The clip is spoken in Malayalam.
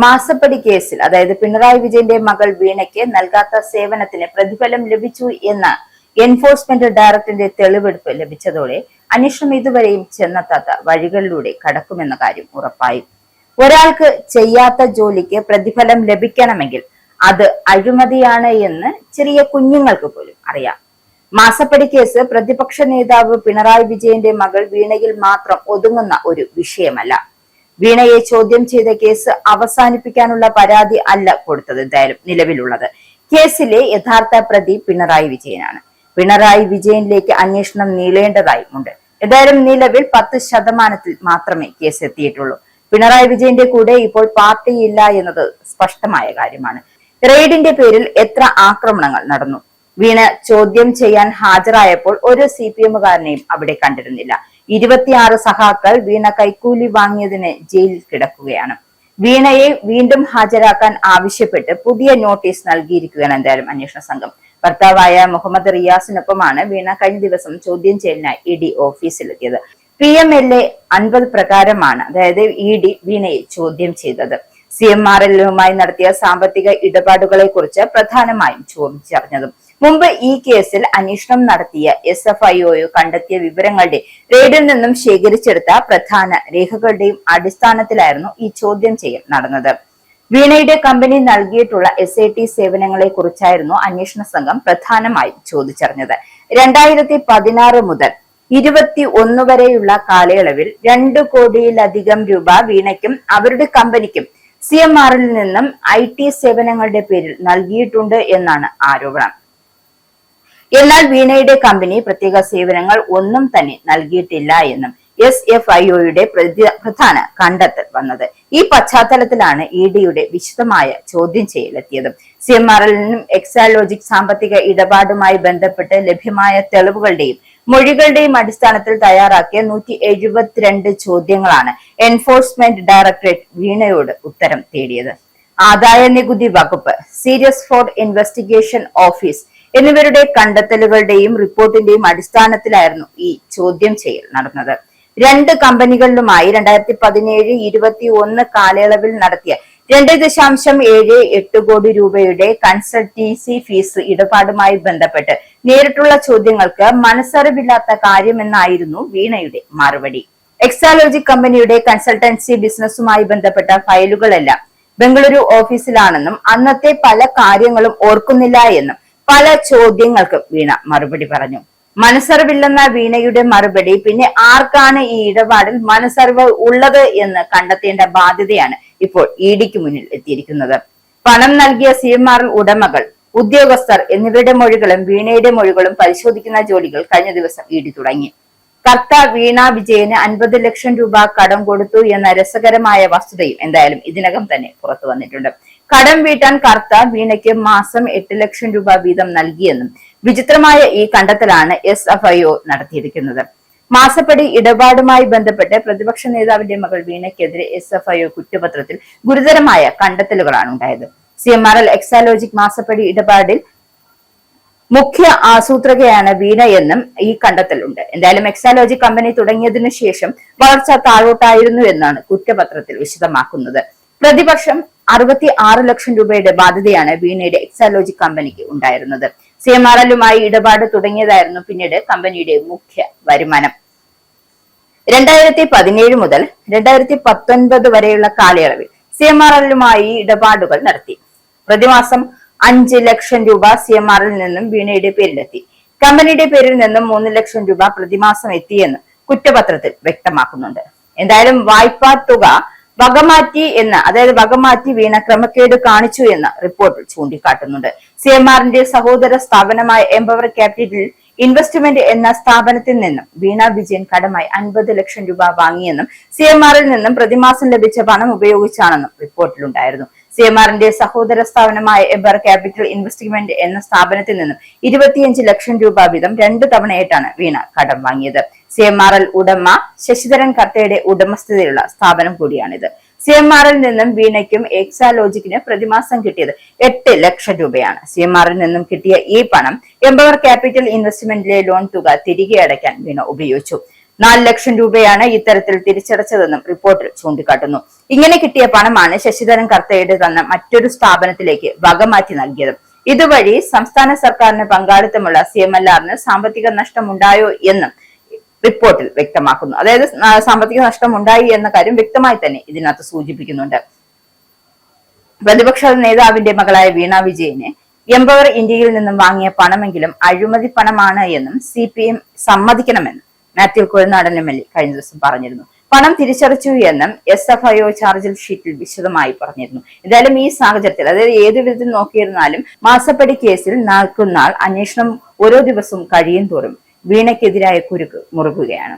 മാസപ്പടി കേസിൽ അതായത് പിണറായി വിജയന്റെ മകൾ വീണയ്ക്ക് നൽകാത്ത സേവനത്തിന് പ്രതിഫലം ലഭിച്ചു എന്ന എൻഫോഴ്സ്മെന്റ് ഡയറക്ടറിന്റെ തെളിവെടുപ്പ് ലഭിച്ചതോടെ അന്വേഷണം ഇതുവരെയും ചെന്നെത്താത്ത വഴികളിലൂടെ കടക്കുമെന്ന കാര്യം ഉറപ്പായി. ഒരാൾക്ക് ചെയ്യാത്ത ജോലിക്ക് പ്രതിഫലം ലഭിക്കണമെങ്കിൽ അത് അഴിമതിയാണ് എന്ന് ചെറിയ കുഞ്ഞുങ്ങൾക്ക് പോലും അറിയാം. മാസപ്പടി കേസ് പ്രതിപക്ഷ നേതാവ് പിണറായി വിജയന്റെ മകൾ വീണയിൽ മാത്രം ഒതുങ്ങുന്ന ഒരു വിഷയമല്ല. വീണയെ ചോദ്യം ചെയ്ത കേസ് അവസാനിപ്പിക്കാനുള്ള പരാതി അല്ല കൊടുത്തത് എന്തായാലും നിലവിലുള്ളത്. കേസിലെ യഥാർത്ഥ പ്രതി പിണറായി വിജയനാണ്. പിണറായി വിജയനിലേക്ക് അന്വേഷണം നീളേണ്ടതായുമുണ്ട്. എന്തായാലും നിലവിൽ 10% മാത്രമേ കേസ് എത്തിയിട്ടുള്ളൂ. പിണറായി വിജയന്റെ കൂടെ ഇപ്പോൾ പാർട്ടിയില്ല എന്നത് സ്പഷ്ടമായ കാര്യമാണ്. റെയ്ഡിന്റെ പേരിൽ എത്ര ആക്രമണങ്ങൾ നടന്നു? വീണ ചോദ്യം ചെയ്യാൻ ഹാജരായപ്പോൾ ഒരു CPM-കാരനെയും അവിടെ കണ്ടിരുന്നില്ല. 26 സഖാക്കൾ വീണ കൈക്കൂലി വാങ്ങിയതിന് ജയിലിൽ കിടക്കുകയാണ്. വീണയെ വീണ്ടും ഹാജരാക്കാൻ ആവശ്യപ്പെട്ട് പുതിയ നോട്ടീസ് നൽകിയിരിക്കുകയാണ് എന്തായാലും അന്വേഷണ സംഘം. ഭർത്താവായ മുഹമ്മദ് റിയാസിനൊപ്പമാണ് വീണ കഴിഞ്ഞ ദിവസം ചോദ്യം ചെയ്യലിനായി ED ഓഫീസിലെത്തിയത്. PMLA 50 പ്രകാരമാണ് അതായത് ED വീണയെ ചോദ്യം ചെയ്തത്. CMRL-ലുമായി നടത്തിയ സാമ്പത്തിക ഇടപാടുകളെ കുറിച്ച് പ്രധാനമായും ചോദിച്ചറിഞ്ഞതും. മുമ്പ് ഈ കേസിൽ അന്വേഷണം നടത്തിയ SFIO കണ്ടെത്തിയ വിവരങ്ങളുടെ റെയ്ഡിൽ നിന്നും ശേഖരിച്ചെടുത്ത പ്രധാന രേഖകളുടെയും അടിസ്ഥാനത്തിലായിരുന്നു ഈ ചോദ്യം ചെയ്യൽ നടന്നത്. വീണയുടെ കമ്പനി നൽകിയിട്ടുള്ള SAT സേവനങ്ങളെ കുറിച്ചായിരുന്നു അന്വേഷണ സംഘം പ്രധാനമായും ചോദിച്ചറിഞ്ഞത്. 2016 മുതൽ 21 വരെയുള്ള കാലയളവിൽ 2 കോടിയിലധികം രൂപ വീണയ്ക്കും അവരുടെ കമ്പനിക്കും CMRL നിന്നും IT സേവനങ്ങളുടെ പേരിൽ നൽകിയിട്ടുണ്ട് എന്നാണ് ആരോപണം. എന്നാൽ വീണയുടെ കമ്പനി പ്രത്യേക സേവനങ്ങൾ ഒന്നും തന്നെ നൽകിയിട്ടില്ല എന്നും SFIOയുടെ പ്രധാന കണ്ടെത്തൽ വന്നത്. ഈ പശ്ചാത്തലത്തിലാണ് EDയുടെ വിശദമായ ചോദ്യം ചെയ്യലെത്തിയത്. CMRL-നും എക്സാലോജിക് സാമ്പത്തിക ഇടപാടുമായി ബന്ധപ്പെട്ട് ലഭ്യമായ തെളിവുകളുടെയും മൊഴികളുടെയും അടിസ്ഥാനത്തിൽ തയ്യാറാക്കിയ 172 ചോദ്യങ്ങളാണ് എൻഫോഴ്സ്മെന്റ് ഡയറക്ടറേറ്റ് വീണയോട് ഉത്തരം തേടിയത്. ആദായ നികുതി വകുപ്പ്, സീരിയസ് ഫ്രോഡ് ഇൻവെസ്റ്റിഗേഷൻ ഓഫീസ് എന്നിവരുടെ കണ്ടെത്തലുകളുടെയും റിപ്പോർട്ടിന്റെയും അടിസ്ഥാനത്തിലായിരുന്നു ഈ ചോദ്യം ചെയ്യൽ നടന്നത്. 2 കമ്പനികളിലുമായി 2017-21 കാലയളവിൽ നടത്തിയ 2.78 കോടി രൂപയുടെ കൺസൾട്ടൻസി ഫീസ് ഇടപാടുമായി ബന്ധപ്പെട്ട് നേരിട്ടുള്ള ചോദ്യങ്ങൾക്ക് മനസ്സറിവില്ലാത്ത കാര്യമെന്നായിരുന്നു വീണയുടെ മറുപടി. എക്സാലോജിക് കമ്പനിയുടെ കൺസൾട്ടൻസി ബിസിനസ്സുമായി ബന്ധപ്പെട്ട ഫയലുകളെല്ലാം ബംഗളൂരു ഓഫീസിലാണെന്നും അന്നത്തെ പല കാര്യങ്ങളും ഓർക്കുന്നില്ല എന്നും പല ചോദ്യങ്ങൾക്കും വീണ മറുപടി പറഞ്ഞു. മനസ്സറിവില്ലെന്ന വീണയുടെ മറുപടി പിന്നെ ആർക്കാണ് ഈ ഇടപാടിൽ മനസ്സറിവ് ഉള്ളത് എന്ന് കണ്ടെത്തേണ്ട ബാധ്യതയാണ് ഇപ്പോൾ EDക്ക് മുന്നിൽ എത്തിയിരിക്കുന്നത്. പണം നൽകിയ CMRL ഉടമകൾ, ഉദ്യോഗസ്ഥർ എന്നിവരുടെ മൊഴികളും വീണയുടെ മൊഴികളും പരിശോധിക്കുന്ന ജോലികൾ കഴിഞ്ഞ ദിവസം ED തുടങ്ങി. കർത്ത വീണ വിജയന് 50 ലക്ഷം രൂപ കടം കൊടുത്തു എന്ന രസകരമായ വസ്തുതയും എന്തായാലും ഇതിനകം തന്നെ പുറത്തു വന്നിട്ടുണ്ട്. കടം വീട്ടാൻ കർത്ത വീണയ്ക്ക് മാസം 8 ലക്ഷം രൂപ വീതം നൽകിയെന്നും വിചിത്രമായ ഈ കണ്ടെത്തലാണ് SFIO നടത്തിയിരിക്കുന്നത്. മാസപ്പടി ഇടപാടുമായി ബന്ധപ്പെട്ട് പ്രതിപക്ഷ നേതാവിന്റെ മകൾ വീണയ്ക്കെതിരെ SFIO കുറ്റപത്രത്തിൽ ഗുരുതരമായ കണ്ടെത്തലുകളാണ് ഉണ്ടായത്. CMRL എക്സാലോജിക് മാസപ്പടി ഇടപാടിൽ മുഖ്യ ആസൂത്രകയാണ് വീണ എന്നും ഈ കണ്ടെത്തലുണ്ട്. എന്തായാലും എക്സാലോജിക് കമ്പനി തുടങ്ങിയതിനു ശേഷം വളർച്ച താഴോട്ടായിരുന്നു എന്നാണ് കുറ്റപത്രത്തിൽ വിശദമാക്കുന്നത്. പ്രതിപക്ഷം 66 ലക്ഷം രൂപയുടെ ബാധ്യതയാണ് വീണയുടെ എക്സാലോജിക് കമ്പനിക്ക് ഉണ്ടായിരുന്നത്. CMRL-ലുമായി ഇടപാട് തുടങ്ങിയതായിരുന്നു പിന്നീട് കമ്പനിയുടെ മുഖ്യ വരുമാനം. 2017 മുതൽ 2019 വരെയുള്ള കാലയളവിൽ CMRL-ലുമായി ഇടപാടുകൾ നടത്തി. പ്രതിമാസം 5 ലക്ഷം രൂപ CMRL-ൽ നിന്നും വീണയുടെ പേരിലെത്തി. കമ്പനിയുടെ പേരിൽ നിന്നും 3 ലക്ഷം രൂപ പ്രതിമാസം എത്തിയെന്ന് കുറ്റപത്രത്തിൽ വ്യക്തമാക്കുന്നുണ്ട്. എന്തായാലും വായ്പാ തുക വകമാറ്റി വീണ ക്രമക്കേട് കാണിച്ചു എന്ന റിപ്പോർട്ടിൽ ചൂണ്ടിക്കാട്ടുന്നുണ്ട്. CMRL-ന്റെ സഹോദര സ്ഥാപനമായ എംപവർ ക്യാപിറ്റൽ ഇൻവെസ്റ്റ്മെന്റ് എന്ന സ്ഥാപനത്തിൽ നിന്നും വീണ വിജയൻ കടമായി 50 ലക്ഷം രൂപ വാങ്ങിയെന്നും CMRL-ൽ നിന്നും പ്രതിമാസം ലഭിച്ച പണം ഉപയോഗിച്ചാണെന്നും റിപ്പോർട്ടിലുണ്ടായിരുന്നു. CMRL-ന്റെ സഹോദര സ്ഥാപനമായ എംപവർ ക്യാപിറ്റൽ ഇൻവെസ്റ്റ്മെന്റ് എന്ന സ്ഥാപനത്തിൽ നിന്നും 25 ലക്ഷം രൂപ വീതം 2 തവണയായിട്ടാണ് വീണ കടം വാങ്ങിയത്. CMRL ഉടമ ശശിധരൻ കർത്തയുടെ ഉടമസ്ഥതയിലുള്ള സ്ഥാപനം കൂടിയാണിത്. CMRL നിന്നും വീണയ്ക്കും എക്സാലോജിക്കിന് പ്രതിമാസം കിട്ടിയത് 8 ലക്ഷം രൂപയാണ്. CMRL നിന്നും കിട്ടിയ ഈ പണം എംപവർ ക്യാപിറ്റൽ ഇൻവെസ്റ്റ്മെന്റിലെ ലോൺ തുക തിരികെ അടയ്ക്കാൻ വീണ ഉപയോഗിച്ചു. 4 ലക്ഷം രൂപയാണ് ഇത്തരത്തിൽ തിരിച്ചടച്ചതെന്നും റിപ്പോർട്ടിൽ ചൂണ്ടിക്കാട്ടുന്നു. ഇങ്ങനെ കിട്ടിയ പണമാണ് ശശിധരൻ കർത്തയുടെ തന്ന മറ്റൊരു സ്ഥാപനത്തിലേക്ക് വകമാറ്റി നൽകിയത്. ഇതുവഴി സംസ്ഥാന സർക്കാരിന് പങ്കാളിത്തമുള്ള CMLR-ന് സാമ്പത്തിക നഷ്ടമുണ്ടായോ എന്നും റിപ്പോർട്ടിൽ വ്യക്തമാക്കുന്നു. അതായത് സാമ്പത്തിക നഷ്ടം ഉണ്ടായി എന്ന കാര്യം വ്യക്തമായി തന്നെ ഇതിനകത്ത് സൂചിപ്പിക്കുന്നുണ്ട്. പ്രതിപക്ഷ നേതാവിന്റെ മകളായ വീണ വിജയന് എംപവർ ഇന്ത്യയിൽ നിന്നും വാങ്ങിയ പണമെങ്കിലും അഴിമതി പണമാണ് എന്നും CPM സമ്മതിക്കണമെന്നും മാത്യു കുഴൽനാടൻ MLA കഴിഞ്ഞ ദിവസം പറഞ്ഞിരുന്നു. പണം തിരിച്ചടച്ചു എന്നും SFIO ചാർജിൽ ഷീറ്റിൽ വിശദമായി പറഞ്ഞിരുന്നു. എന്തായാലും ഈ സാഹചര്യത്തിൽ, അതായത് ഏതു വിധത്തിൽ നോക്കിയിരുന്നാലും മാസപ്പടി കേസിൽ നാൾക്കുനാൾ അന്വേഷണം ഓരോ ദിവസവും കഴിയും തോറും വീണയ്ക്കെതിരായ കുരുക്ക് മുറുകുകയാണ്.